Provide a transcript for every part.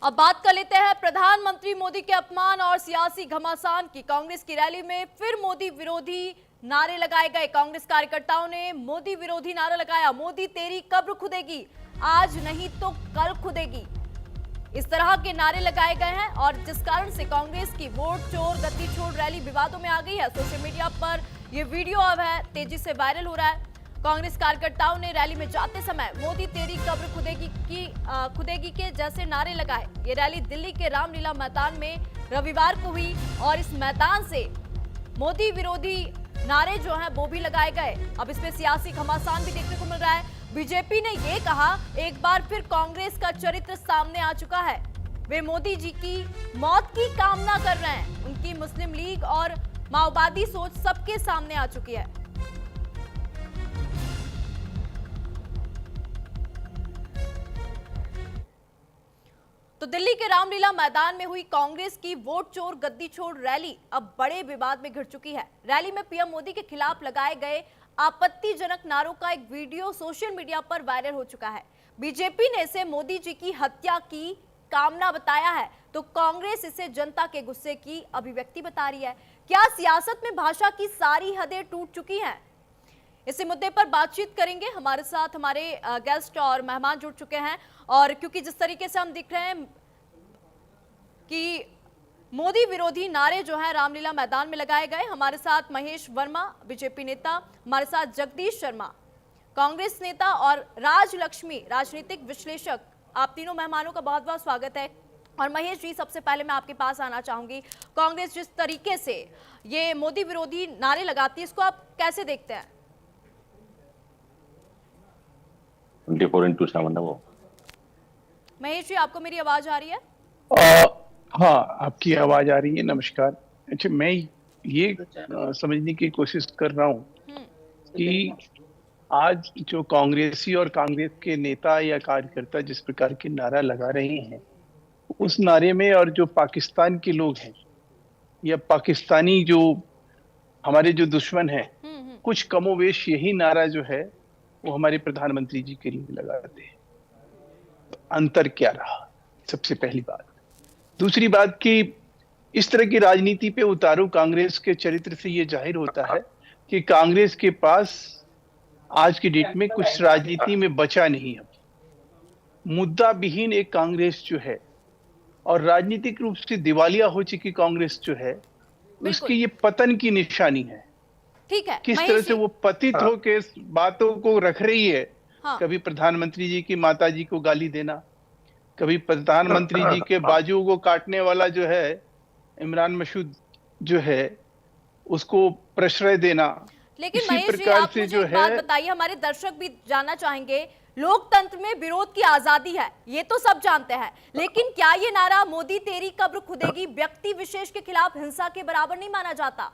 अब बात कर लेते हैं प्रधानमंत्री मोदी के अपमान और सियासी घमासान की। कांग्रेस की रैली में फिर मोदी विरोधी नारे लगाए गए। कांग्रेस कार्यकर्ताओं ने मोदी विरोधी नारा लगाया। मोदी तेरी कब्र खुदेगी, आज नहीं तो कल खुदेगी, इस तरह के नारे लगाए गए हैं और जिस कारण से कांग्रेस की वोट चोर गद्दी छोड़ रैली विवादों में आ गई है। सोशल मीडिया पर यह वीडियो अब है तेजी से वायरल हो रहा है। कांग्रेस कार्यकर्ताओं ने रैली में जाते समय मोदी तेरी कब्र खुदेगी के जैसे नारे लगाए। ये रैली दिल्ली के रामलीला मैदान में रविवार को हुई और इस मैदान से मोदी विरोधी नारे जो हैं वो भी लगाए गए। अब इसमें सियासी घमासान भी देखने को मिल रहा है। बीजेपी ने ये कहा, एक बार फिर कांग्रेस का चरित्र सामने आ चुका है। वे मोदी जी की मौत की कामना कर रहे हैं। उनकी मुस्लिम लीग और माओवादी सोच सबके सामने आ चुकी है। तो दिल्ली के रामलीला मैदान में हुई कांग्रेस की वोट चोर गद्दी छोड़ रैली अब बड़े विवाद में घिर चुकी है। रैली में पीएम मोदी के खिलाफ लगाए गए आपत्तिजनक नारों का एक वीडियो सोशल मीडिया पर वायरल हो चुका है। बीजेपी ने इसे मोदी जी की हत्या की कामना बताया है, तो कांग्रेस इसे जनता के गुस्से की अभिव्यक्ति बता रही है। क्या सियासत में भाषा की सारी हदें टूट चुकी हैं? इसी मुद्दे पर बातचीत करेंगे। हमारे साथ हमारे गेस्ट और मेहमान जुड़ चुके हैं और क्योंकि जिस तरीके से हम दिख रहे हैं कि मोदी विरोधी नारे जो है रामलीला मैदान में लगाए गए। हमारे साथ महेश वर्मा बीजेपी नेता, हमारे साथ जगदीश शर्मा कांग्रेस नेता और राज लक्ष्मी राजनीतिक विश्लेषक। आप तीनों मेहमानों का बहुत बहुत स्वागत है। और महेश जी, सबसे पहले मैं आपके पास आना चाहूंगी। कांग्रेस जिस तरीके से ये मोदी विरोधी नारे लगाती है, इसको आप कैसे देखते हैं? 24/7 है वो। महेश जी, आपको मेरी आवाज आ रही है? हाँ, आपकी आवाज आ रही है। नमस्कार। अच्छा, मैं ये समझने की कोशिश कर रहा हूँ कि आज जो कांग्रेसी और कांग्रेस के नेता या कार्यकर्ता जिस प्रकार के नारा लगा रहे हैं, उस नारे में और जो पाकिस्तान के लोग हैं या पाकिस्तानी जो हमारे जो दुश्मन हैं, कुछ कमोवेश यही नारा जो है वो हमारे प्रधानमंत्री जी के लिए लगाते हैं। अंतर क्या रहा? सबसे पहली बात। दूसरी बात कि इस तरह की राजनीति पे उतारू कांग्रेस के चरित्र से ये जाहिर होता है कि कांग्रेस के पास आज की डेट में कुछ राजनीति में बचा नहीं है। मुद्दा विहीन एक कांग्रेस जो है और राजनीतिक रूप से दिवालिया हो चुकी कांग्रेस जो है, उसकी ये पतन की निशानी है। ठीक है, किस तरह से वो पतित होकर बातों को रख रही है। कभी प्रधानमंत्री जी की माता जी को गाली देना, कभी प्रधानमंत्री जी के बाजू को काटने वाला जो है इमरान मसूद जो है उसको प्रश्रय देना। लेकिन महेश जी, आप मुझे एक बात बताइए, हमारे दर्शक भी जानना चाहेंगे। लोकतंत्र में विरोध की आजादी है, ये तो सब जानते हैं, लेकिन क्या ये नारा मोदी तेरी कब्र खुदेगी व्यक्ति विशेष के खिलाफ हिंसा के बराबर नहीं माना जाता?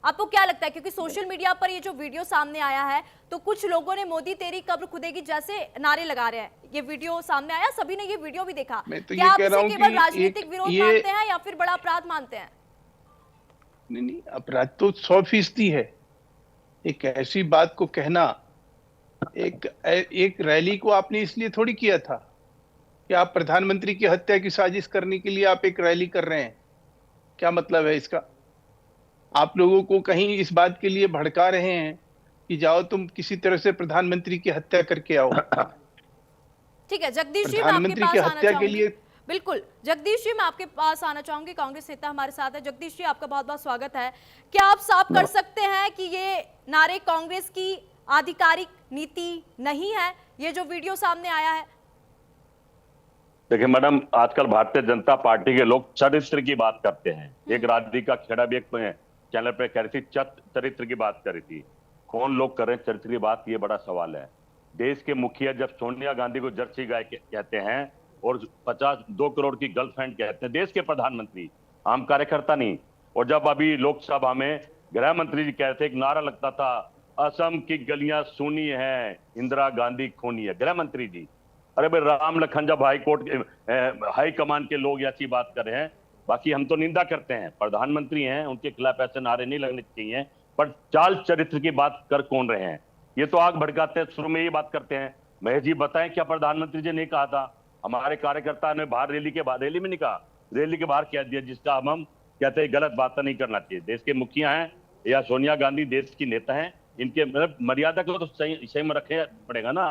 आपको क्या लगता है? क्योंकि सोशल मीडिया पर ये जो वीडियो सामने आया है तो कुछ लोगों ने मोदी तेरी कब्र खुदेगी जैसे नारे लगा रहे हैं। ये वीडियो सामने आया, सभी ने ये वीडियो भी देखा। क्या आप इसे केवल राजनीतिक विरोध मानते हैं या फिर बड़ा अपराध मानते हैं? नहीं, अपराध तो 100% है। एक ऐसी बात को कहना, एक रैली को आपने इसलिए थोड़ी किया था कि आप प्रधानमंत्री की हत्या की साजिश करने के लिए आप एक रैली कर रहे हैं। क्या मतलब है इसका? आप लोगों को कहीं इस बात के लिए भड़का रहे हैं कि जाओ तुम किसी तरह से प्रधानमंत्री की हत्या करके आओ। ठीक है जगदीश जी, मैं आपके पास आना चाहूंगी। बिल्कुल जगदीश जी, मैं आपके पास आना चाहूंगी। कांग्रेस नेता हमारे साथ है। जगदीश जी, आपका बहुत बहुत स्वागत है। क्या आप साफ कर सकते हैं कि ये नारे कांग्रेस की आधिकारिक नीति नहीं है, ये जो वीडियो सामने आया है? देखिए मैडम, आजकल भारतीय जनता पार्टी के लोग चरित्र की बात करते हैं। एक राधिका खेड़ा भी एक चैनल पे कह रही थी चरित्र की बात कर रही थी। कौन लोग कर रहे हैं चरित्र की बात, ये बड़ा सवाल है। देश के मुखिया जब सोनिया गांधी को जर्सी गाय कहते हैं और 52 करोड़ की गर्लफ्रेंड कहते हैं, देश के प्रधानमंत्री, आम कार्यकर्ता नहीं। और जब अभी लोकसभा में गृह मंत्री जी कहते थे, एक नारा लगता था, असम की गलियां सूनी है, इंदिरा गांधी खूनी है, गृह मंत्री जी। अरे भाई, राम लखन जब हाई कमान के लोग ऐसी बात कर रहे हैं, बाकी हम तो निंदा करते हैं, प्रधानमंत्री हैं, उनके खिलाफ ऐसे नारे नहीं लगने चाहिए, पर चाल चरित्र की बात कर कौन रहे हैं? ये तो आग भड़काते हैं, शुरू में ये बात करते हैं। महेश जी बताएं, क्या प्रधानमंत्री जी ने कहा था हमारे कार्यकर्ता ने बाहर रैली में नहीं कहा, रैली के बाहर कह दिया, जिसका हम कहते हैं गलत बात नहीं करना चाहिए। देश के मुखिया हैं या सोनिया गांधी देश की नेता हैं, इनके मतलब मर्यादा को तो सही में रखे पड़ेगा ना।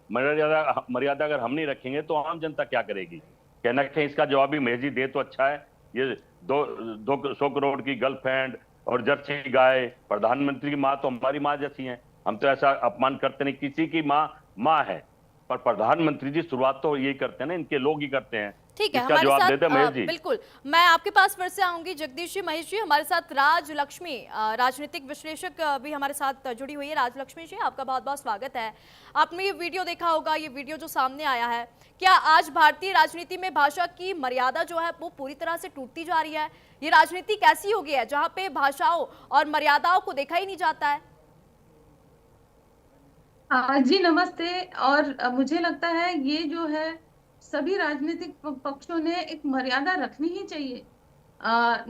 मर्यादा अगर हम नहीं रखेंगे तो आम जनता क्या करेगी? कहना कहीं इसका जवाब भी महजी दे तो अच्छा है। ये 200 करोड़ की गर्लफ्रेंड और जर्सी गाय, प्रधानमंत्री की माँ तो हमारी माँ जैसी है, हम तो ऐसा अपमान करते नहीं, किसी की माँ है, पर प्रधानमंत्री जी शुरुआत तो यही करते हैं ना, इनके लोग ही करते हैं। ठीक है, इसका हमारे जवाब साथ देते महेश जी। बिल्कुल मैं आपके पास फिर से आऊंगी। जगदीश जी, महेश जी, हमारे साथ राज लक्ष्मी राजनीतिक विश्लेषक भी हमारे साथ जुड़ी हुई है। राज लक्ष्मी जी, आपका बहुत बहुत स्वागत है। आपने ये वीडियो देखा होगा, ये वीडियो जो सामने आया है, क्या आज भारतीय राजनीति में भाषा की मर्यादा जो है वो पूरी तरह से टूटती जा रही है? ये राजनीति कैसी हो गई है जहाँ पे भाषाओं और मर्यादाओं को देखा ही नहीं जाता है? जी नमस्ते। और मुझे लगता है ये जो है सभी राजनीतिक पक्षों ने एक मर्यादा रखनी ही चाहिए।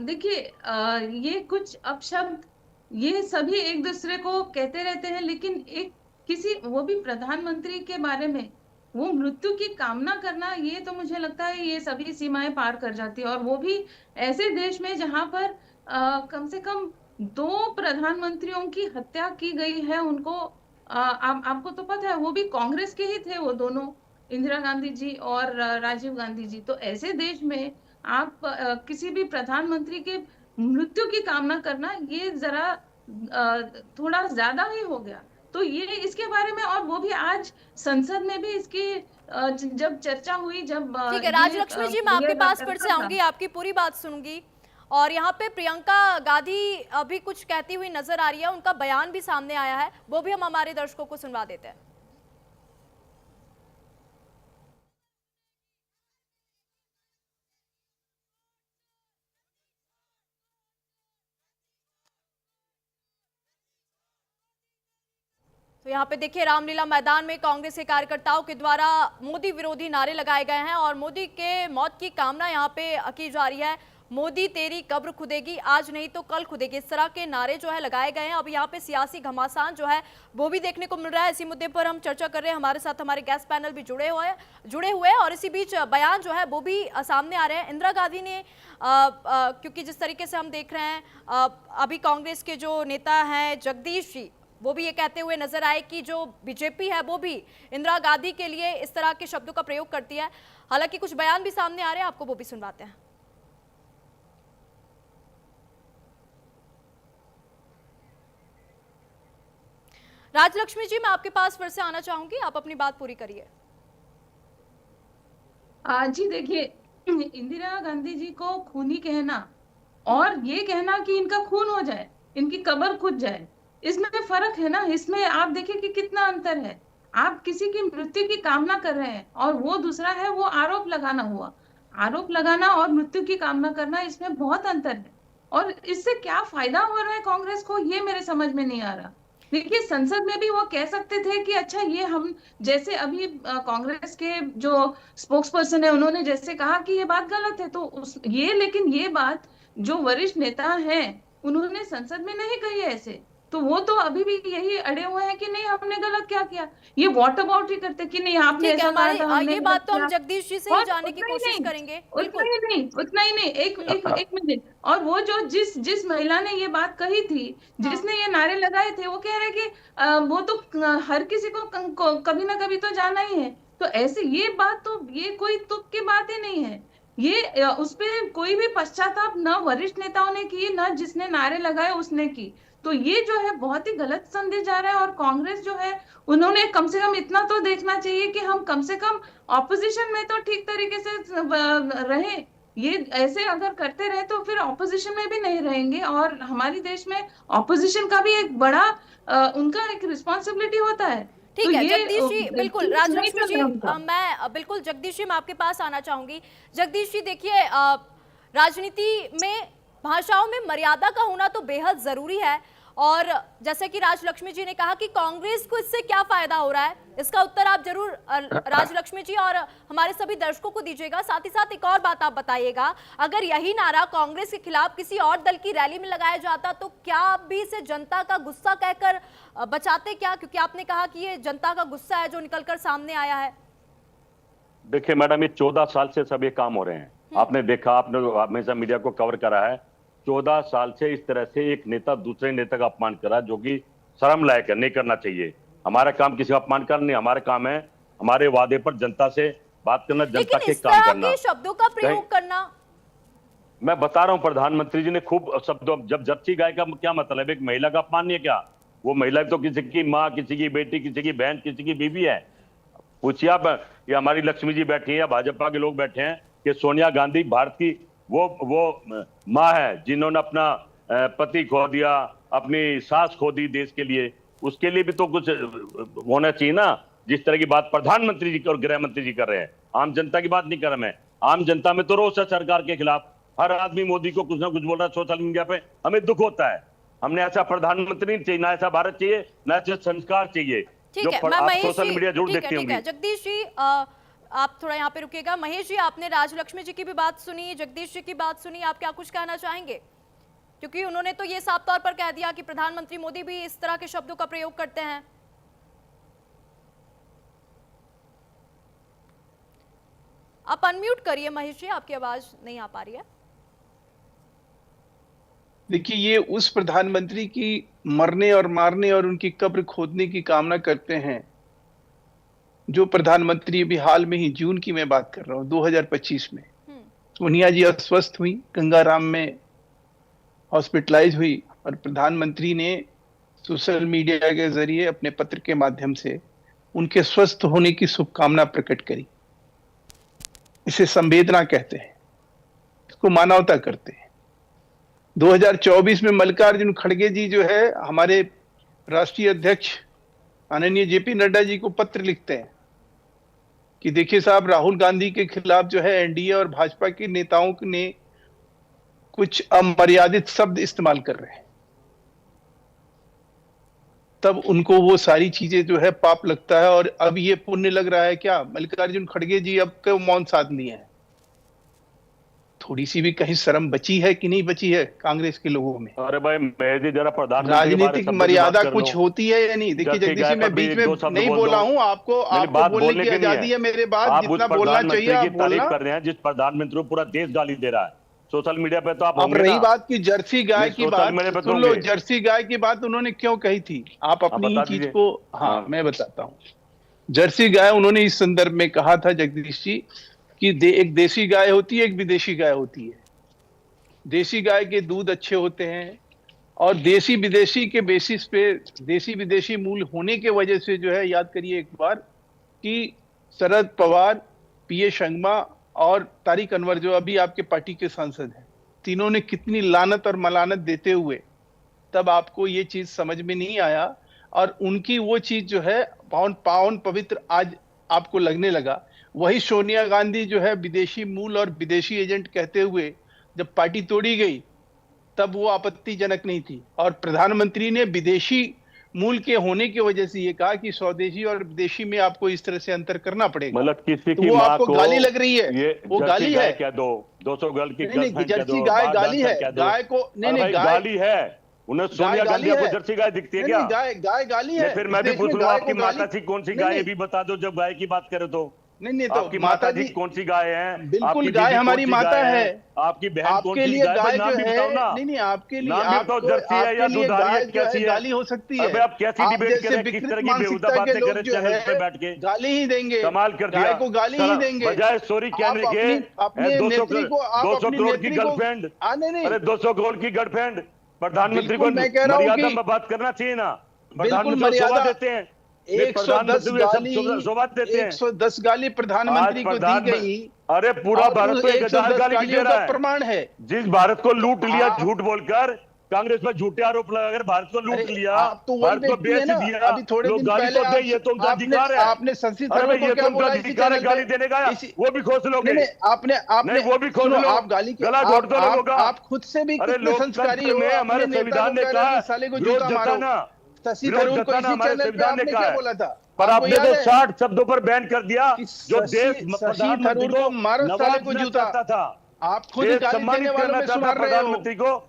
देखिए, ये कुछ अपशब्द ये सभी एक दूसरे को कहते रहते हैं, लेकिन एक किसी वो भी प्रधानमंत्री के बारे में वो मृत्यु की कामना करना, ये तो मुझे लगता है ये सभी सीमाएं पार कर जाती है। और वो भी ऐसे देश में जहां पर कम से कम 2 प्रधानमंत्रियों की हत्या की गई है। उनको आपको तो पता है वो भी कांग्रेस के ही थे, वो दोनों, इंदिरा गांधी जी और राजीव गांधी जी। तो ऐसे देश में आप किसी भी प्रधानमंत्री के मृत्यु की कामना करना ये जरा थोड़ा ज्यादा ही हो गया। तो ये इसके बारे में, और वो भी आज संसद में भी इसकी जब चर्चा हुई, जब ठीक है राज लक्ष्मी जी, मैं आपके पास फिर से आऊंगी, आपकी पूरी बात सुनूंगी। और यहाँ पे प्रियंका गांधी अभी कुछ कहती हुई नजर आ रही है, उनका बयान भी सामने आया है, वो भी हम हमारे दर्शकों को सुनवा देते हैं। तो यहाँ पे देखिए, रामलीला मैदान में कांग्रेस के कार्यकर्ताओं के द्वारा मोदी विरोधी नारे लगाए गए हैं और मोदी के मौत की कामना यहाँ पे की जा रही है। मोदी तेरी कब्र खुदेगी, आज नहीं तो कल खुदेगी, इस तरह के नारे जो है लगाए गए हैं। अब यहाँ पे सियासी घमासान जो है वो भी देखने को मिल रहा है। इसी मुद्दे पर हम चर्चा कर रहे हैं, हमारे साथ हमारे गेस्ट पैनल भी जुड़े हुए हैं और इसी बीच बयान जो है वो भी सामने आ रहे हैं। इंदिरा गांधी ने क्योंकि जिस तरीके से हम देख रहे हैं, अभी कांग्रेस के जो नेता हैं जगदीश जी, वो भी ये कहते हुए नजर आए कि जो बीजेपी है वो भी इंदिरा गांधी के लिए इस तरह के शब्दों का प्रयोग करती है। हालांकि कुछ बयान भी सामने आ रहे हैं, आपको वो भी सुनवाते हैं। राजलक्ष्मी जी, मैं आपके पास फिर से आना चाहूंगी, आप अपनी बात पूरी करिए। जी देखिए, इंदिरा गांधी जी को खूनी कहना और ये कहना कि इनका खून हो जाए, इनकी कब्र खुद जाए, इसमें फर्क है ना। इसमें आप देखिए कि कितना अंतर है। आप किसी की मृत्यु की कामना कर रहे हैं और वो दूसरा है वो आरोप लगाना हुआ। आरोप लगाना और मृत्यु की कामना करना, इसमें बहुत अंतर है। और इससे क्या फायदा हो रहा है कांग्रेस को, ये मेरे समझ में नहीं आ रहा। देखिए, संसद में भी वो कह सकते थे कि अच्छा ये हम, जैसे अभी कांग्रेस के जो स्पोक्स पर्सन है उन्होंने जैसे कहा कि ये बात गलत है, तो लेकिन ये बात जो वरिष्ठ नेता हैं उन्होंने संसद में नहीं कही है ऐसे। तो वो तो अभी भी यही अड़े हुए हैं कि नहीं हमने गलत क्या किया। ये वॉट अबाउट ही करते कि नहीं आपने ऐसा कहा था, हमने ये बात तो हम जगदीश जी से ही जानने की कोशिश करेंगे। उतना ही नहीं, एक मिनट। और वो जो जिस महिला ने ये बात कही थी, जिसने ये नारे लगाए थे, वो कह रहे कि वो तो हर किसी को कभी ना कभी तो जाना ही है। तो ऐसे ये बात तो, ये कोई तुक की बात ही नहीं है। ये उस पे कोई भी पश्चाताप न वरिष्ठ नेताओं ने की, न जिसने नारे लगाए उसने की। तो ये जो है बहुत ही गलत संदेश जा रहा है। और कांग्रेस जो है, उन्होंने कम से कम इतना तो देखना चाहिए कि हम कम से कम ऑपोजिशन में तो ठीक तरीके से रहें। ये ऐसे अगर करते रहे तो फिर ऑपोजिशन में भी नहीं रहेंगे। और हमारे देश में ऑपोजिशन का भी एक बड़ा उनका एक रिस्पॉन्सिबिलिटी होता है। ठीक तो है ये जगदीश जी, बिल्कुल राजलक्ष्मी जी, मैं बिल्कुल जगदीश जी, मैं आपके पास आना चाहूंगी। जगदीश जी देखिए, राजनीति में भाषाओं में मर्यादा का होना तो बेहद जरूरी है। और जैसे कि राजलक्ष्मी जी ने कहा कि कांग्रेस को इससे क्या फायदा हो रहा है, इसका उत्तर आप जरूर राजलक्ष्मी जी और हमारे सभी दर्शकों को दीजिएगा। साथ ही साथ एक और बात आप बताइएगा, अगर यही नारा कांग्रेस के खिलाफ किसी और दल की रैली में लगाया जाता तो क्या आप भी इसे जनता का गुस्सा कहकर बचाते क्या? क्योंकि आपने कहा कि ये जनता का गुस्सा है जो निकलकर सामने आया है। देखिए मैडम, ये 14 साल से सब ये काम हो रहे हैं। आपने देखा, आपने हमेशा मीडिया को कवर करा है। 14 साल से इस तरह से एक नेता दूसरे नेता का अपमान करा, जो कि शर्म लायक है, नहीं करना चाहिए। हमारा काम किसी का अपमान करना नहीं, हमारा काम है हमारे वादे पर जनता से बात करना, जनता लेकिन के इस काम तरह करना। के शब्दों का प्रयोग करना, मैं बता रहा हूं, प्रधानमंत्री जी ने खूब शब्दों, जब जर्सी गाय का क्या मतलब है? एक महिला का अपमान नहीं है क्या? वो महिला तो किसी की माँ, किसी की बेटी, किसी की बहन, किसी की बीवी है। पूछिए आप, ये हमारी लक्ष्मी जी बैठी है या भाजपा के लोग बैठे हैं कि सोनिया गांधी भारत की वो माँ है जिन्होंने अपना पति खो दिया, अपनी सास खो दी देश के लिए। उसके लिए भी तो कुछ होना चाहिए ना। जिस तरह की बात प्रधानमंत्री जी और गृह मंत्री जी कर रहे हैं, आम जनता की बात नहीं कर रहा मैं। आम जनता में तो रोष है सरकार के खिलाफ। हर आदमी मोदी को कुछ ना कुछ बोल रहा है सोशल मीडिया पे, हमें दुख होता है। हमने ऐसा प्रधानमंत्री नहीं चाहिए, ना ऐसा भारत चाहिए, ना ऐसे संस्कार चाहिए। ठीक है। जो मैं आप महेश सोशल जी, मीडिया जरूर ठीक है, देखते ठीक है। होंगे। जगदीश जी, आप थोड़ा यहाँ पे रुकिएगा। महेश जी, आपने राजलक्ष्मी जी की भी बात सुनी, जगदीश जी की बात सुनी, आप क्या कुछ कहना चाहेंगे? क्योंकि उन्होंने तो ये साफ तौर पर कह दिया कि प्रधानमंत्री मोदी भी इस तरह के शब्दों का प्रयोग करते हैं। आप अनम्यूट करिए महेश जी, आपकी आवाज नहीं आ पा रही है। देखिए, ये उस प्रधानमंत्री की मरने और मारने और उनकी कब्र खोदने की कामना करते हैं जो प्रधानमंत्री अभी हाल में ही, जून की मैं बात कर रहा हूँ, 2025 में सोनिया जी अस्वस्थ हुई, गंगाराम में हॉस्पिटलाइज हुई, और प्रधानमंत्री ने सोशल मीडिया के जरिए अपने पत्र के माध्यम से उनके स्वस्थ होने की शुभकामना प्रकट करी। इसे संवेदना कहते हैं, इसको मानवता करते हैं। 2024 में मल्लिकार्जुन खड़गे जी जो है, हमारे राष्ट्रीय अध्यक्ष माननीय जेपी नड्डा जी को पत्र लिखते हैं कि देखिए साहब, राहुल गांधी के खिलाफ जो है एनडीए और भाजपा के नेताओं ने कुछ अमर्यादित शब्द इस्तेमाल कर रहे हैं। तब उनको वो सारी चीजें जो है पाप लगता है, और अब ये पुण्य लग रहा है क्या? मल्लिकार्जुन खड़गे जी अब क्यों मौन साध लिए हैं? थोड़ी सी भी कहीं शर्म बची है कि नहीं बची है कांग्रेस के लोगों में? अरे भाई मेहदी, जरा प्रधानमंत्री राजनीतिक मर्यादा कुछ होती है या नहीं? देखिए जगदीश जी, मैं बीच में नहीं बोला हूँ, आपको बोलने की आजादी है मेरे बाद, जितना बोलना चाहिए आप बोलना। कर रहे हैं जिस प्रधानमंत्री को पूरा देश गाली दे रहा है सोशल मीडिया पे, तो आप अब रही बात की जर्सी गाय की बात, सुन लो, होंगे। जर्सी गाय की बात उन्होंने क्यों कही थी, आप अपनी ही चीज को, हाँ मैं बताता हूँ। जर्सी गाय उन्होंने इस संदर्भ में कहा था जगदीश जी कि एक देसी गाय होती है, एक विदेशी गाय होती है। देसी गाय के दूध अच्छे होते हैं, और देसी विदेशी के बेसिस पे, देसी विदेशी मूल होने के वजह से जो है, याद करिए एक बार कि शरद पवार, पीए संगमा और तारिक अनवर जो अभी आपके पार्टी के सांसद हैं, तीनों ने कितनी लानत और मलानत देते हुए, तब आपको ये चीज समझ में नहीं आया, और उनकी वो चीज जो है पावन पवित्र आज आपको लगने लगा। वही सोनिया गांधी जो है विदेशी मूल और विदेशी एजेंट कहते हुए जब पार्टी तोड़ी गई, तब वो आपत्तिजनक नहीं थी, और प्रधानमंत्री ने विदेशी मूल के होने की वजह से ये कहा कि स्वदेशी और विदेशी में आपको इस तरह से अंतर करना पड़ेगा। मतलब किसी की तो वो माँ आपको को गाली लग रही है, ये वो गाली है क्या? 200 गर्ल की नहीं, जर्सी गाय गाली है, गाय को नहीं, गाली है। उन्हें सोनिया गांधी को जर्सी गाय दिखती है क्या? गाय गाली है। फिर मैं भी पूछ लूं, आपकी माता जी कौन सी गाय है भी बता दो, जब गाय की बात करें तो। नहीं तो आपकी माता जी कौन सी गाय है? बिल्कुल गाय हमारी माता है। आपकी बहन कौन सी लिए गाय नाम जो भी बताओ ना। नहीं आपके लिए आपको जर्सी है या दुधारी है, कैसी है? गाली हो सकती है। अबे आप कैसी डिबेट कर रहे हैं? किस तरह की बेहुदा बातें कर रहे हैं चैनल पे बैठ के? गाली ही देंगे, कमाल कर दिया। गाय को गाली ही देंगे बजाय सॉरी कहने के 200 करोड़ की गर्लफ्रेंड, अरे 200 करोड़ की गर्लफ्रेंड, प्रधानमंत्री को मर्यादा में बात करना चाहिए ना। प्रधानमंत्री शोभा देते हैं, 110 गाली प्रधानमंत्री को दी गई। अरे पूरा भारत को 1000 गाली दे रहा है, प्रमाण है। जिस भारत को लूट लिया झूठ बोलकर, कांग्रेस पर झूठे आरोप लगाकर भारत को लूट लिया, भारत को बेच दिया। अभी थोड़े दिन गाली पहले तो दे, ये तो उनका अधिकार है। आपने शशि थरूर को क्या बोला? अधिकार है गाली देने का, वो भी खोस लोगे। आपने वो भी खोस लो, आप गाली गला घोट दो लोगों का। आप खुद से भी कितने संस्कारी हो। हमारे संविधान ने कहा साले को जूता मारो। शशि थरूर को इसी चैनल पे आपने क्या बोला था? पर आपने तो 60 शब्दों पर बैन कर दिया, जो देश शशि थरूर को मारो, साले को जूता था। आप खुद गाली देने वालों में शुमार रहे हो। प्रधानमंत्री को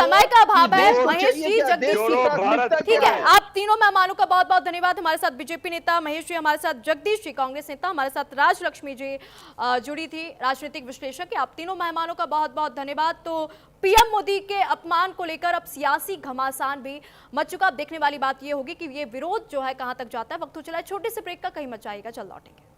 समय का अभाव है। वोट महेश चाहिए जी, क्या? जगदीश देश की जी, प्राथमिकता ठीक क्या है, आप तीनों मेहमानों का बहुत बहुत धन्यवाद। हमारे साथ बीजेपी नेता महेश जी, हमारे साथ जगदीश जी कांग्रेस नेता, हमारे साथ राजलक्ष्मी जी जुड़ी थी राजनीतिक विश्लेषक। आप तीनों मेहमानों का बहुत बहुत धन्यवाद। तो पीएम मोदी के अपमान को लेकर अब सियासी घमासान भी मच चुका। अब देखने वाली बात यह होगी कि ये विरोध जो है कहां तक जाता है। वक्त हो चला है छोटे से ब्रेक का, कहीं मत जाइएगा, चल लौटेंगे।